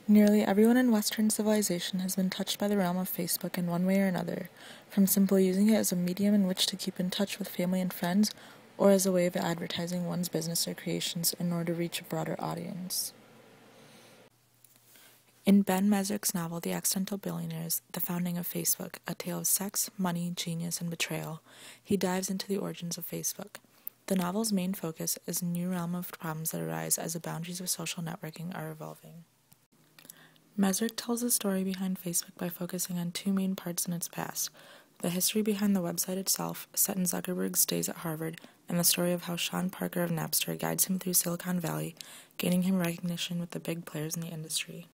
Nearly everyone in Western civilization has been touched by the realm of Facebook in one way or another, from simply using it as a medium in which to keep in touch with family and friends, or as a way of advertising one's business or creations in order to reach a broader audience. In Ben Mezrik's novel The Accidental Billionaires, The Founding of Facebook, a tale of sex, money, genius, and betrayal, he dives into the origins of Facebook. The novel's main focus is a new realm of problems that arise as the boundaries of social networking are evolving. Mezrik tells the story behind Facebook by focusing on two main parts in its past: the history behind the website itself, set in Zuckerberg's days at Harvard, and the story of how Sean Parker of Napster guides him through Silicon Valley, gaining him recognition with the big players in the industry.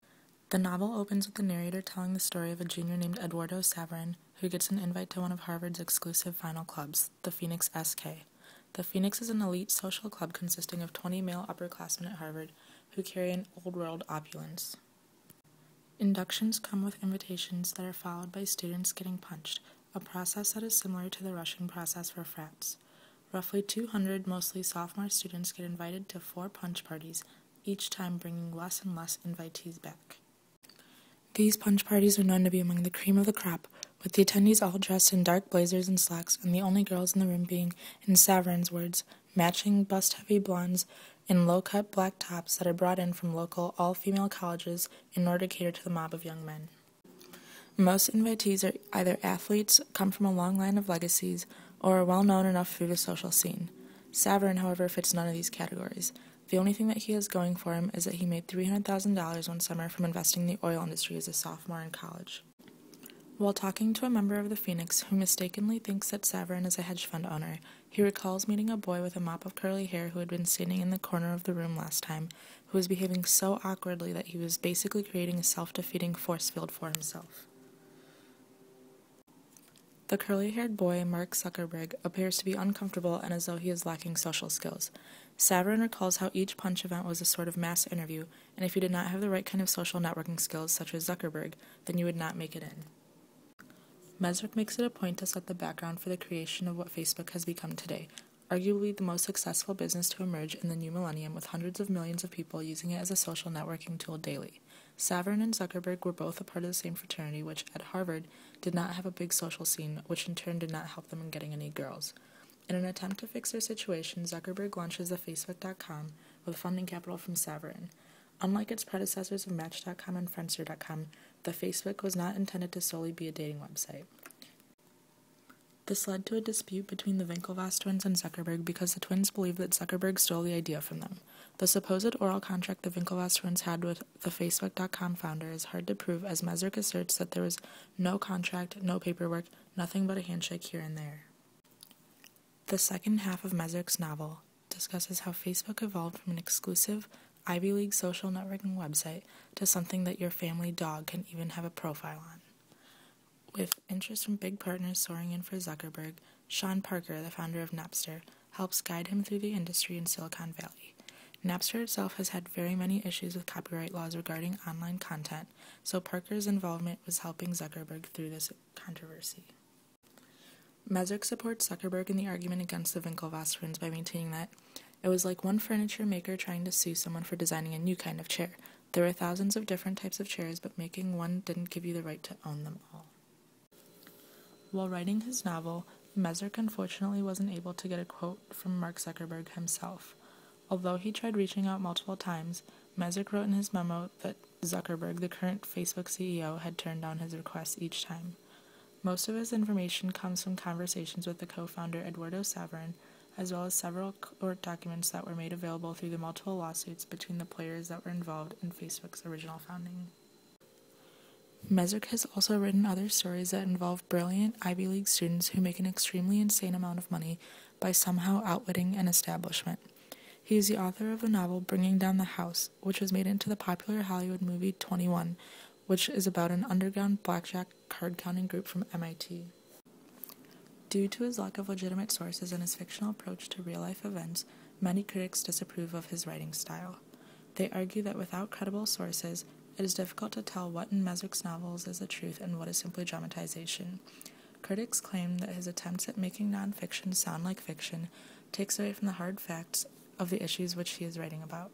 The novel opens with the narrator telling the story of a junior named Eduardo Saverin, who gets an invite to one of Harvard's exclusive final clubs, the Phoenix SK. The Phoenix is an elite social club consisting of 20 male upperclassmen at Harvard who carry an old-world opulence. Inductions come with invitations that are followed by students getting punched, a process that is similar to the Russian process for frats. Roughly 200 mostly sophomore students get invited to 4 punch parties, each time bringing less and less invitees back. These punch parties are known to be among the cream of the crop, with the attendees all dressed in dark blazers and slacks, and the only girls in the room being, in Saverin's words, matching bust-heavy blondes in low-cut black tops that are brought in from local all-female colleges in order to cater to the mob of young men. Most invitees are either athletes, come from a long line of legacies, or are well-known enough through the social scene. Saverin, however, fits none of these categories. The only thing that he has going for him is that he made $300,000 one summer from investing in the oil industry as a sophomore in college. While talking to a member of the Phoenix who mistakenly thinks that Saverin is a hedge fund owner, he recalls meeting a boy with a mop of curly hair who had been standing in the corner of the room last time, who was behaving so awkwardly that he was basically creating a self-defeating force field for himself. The curly-haired boy, Mark Zuckerberg, appears to be uncomfortable and as though he is lacking social skills. Saverin recalls how each punch event was a sort of mass interview, and if you did not have the right kind of social networking skills, such as Zuckerberg, then you would not make it in. Mezrik makes it a point to set the background for the creation of what Facebook has become today, arguably the most successful business to emerge in the new millennium with hundreds of millions of people using it as a social networking tool daily. Saverin and Zuckerberg were both a part of the same fraternity, which, at Harvard, did not have a big social scene, which in turn did not help them in getting any girls. In an attempt to fix their situation, Zuckerberg launches the Facebook.com with funding capital from Saverin. Unlike its predecessors of Match.com and Friendster.com, the Facebook was not intended to solely be a dating website. This led to a dispute between the Winklevoss twins and Zuckerberg because the twins believed that Zuckerberg stole the idea from them. The supposed oral contract the Winklevoss twins had with the Facebook.com founder is hard to prove, as Mezrik asserts that there was no contract, no paperwork, nothing but a handshake here and there. The second half of Mezrik's novel discusses how Facebook evolved from an exclusive Ivy League social networking website to something that your family dog can even have a profile on. With interest from big partners soaring in for Zuckerberg, Sean Parker, the founder of Napster, helps guide him through the industry in Silicon Valley. Napster itself has had very many issues with copyright laws regarding online content, so Parker's involvement was helping Zuckerberg through this controversy. Mezrik supports Zuckerberg in the argument against the Winklevoss twins by maintaining that it was like one furniture maker trying to sue someone for designing a new kind of chair. There were thousands of different types of chairs, but making one didn't give you the right to own them all. While writing his novel, Mezrik unfortunately wasn't able to get a quote from Mark Zuckerberg himself. Although he tried reaching out multiple times, Mezrik wrote in his memo that Zuckerberg, the current Facebook CEO, had turned down his requests each time. Most of his information comes from conversations with the co-founder Eduardo Saverin, as well as several court documents that were made available through the multiple lawsuits between the players that were involved in Facebook's original founding. Mezrik has also written other stories that involve brilliant Ivy League students who make an extremely insane amount of money by somehow outwitting an establishment. He is the author of the novel Bringing Down the House, which was made into the popular Hollywood movie 21, which is about an underground blackjack card-counting group from MIT. Due to his lack of legitimate sources and his fictional approach to real-life events, many critics disapprove of his writing style. They argue that without credible sources, it is difficult to tell what in Mezrik's novels is the truth and what is simply dramatization. Critics claim that his attempts at making nonfiction sound like fiction takes away from the hard facts of the issues which he is writing about.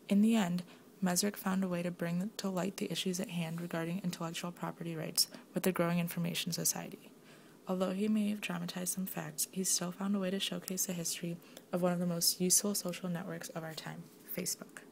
In the end, Mesrick found a way to bring to light the issues at hand regarding intellectual property rights with the growing information society. Although he may have dramatized some facts, he still found a way to showcase the history of one of the most useful social networks of our time, Facebook.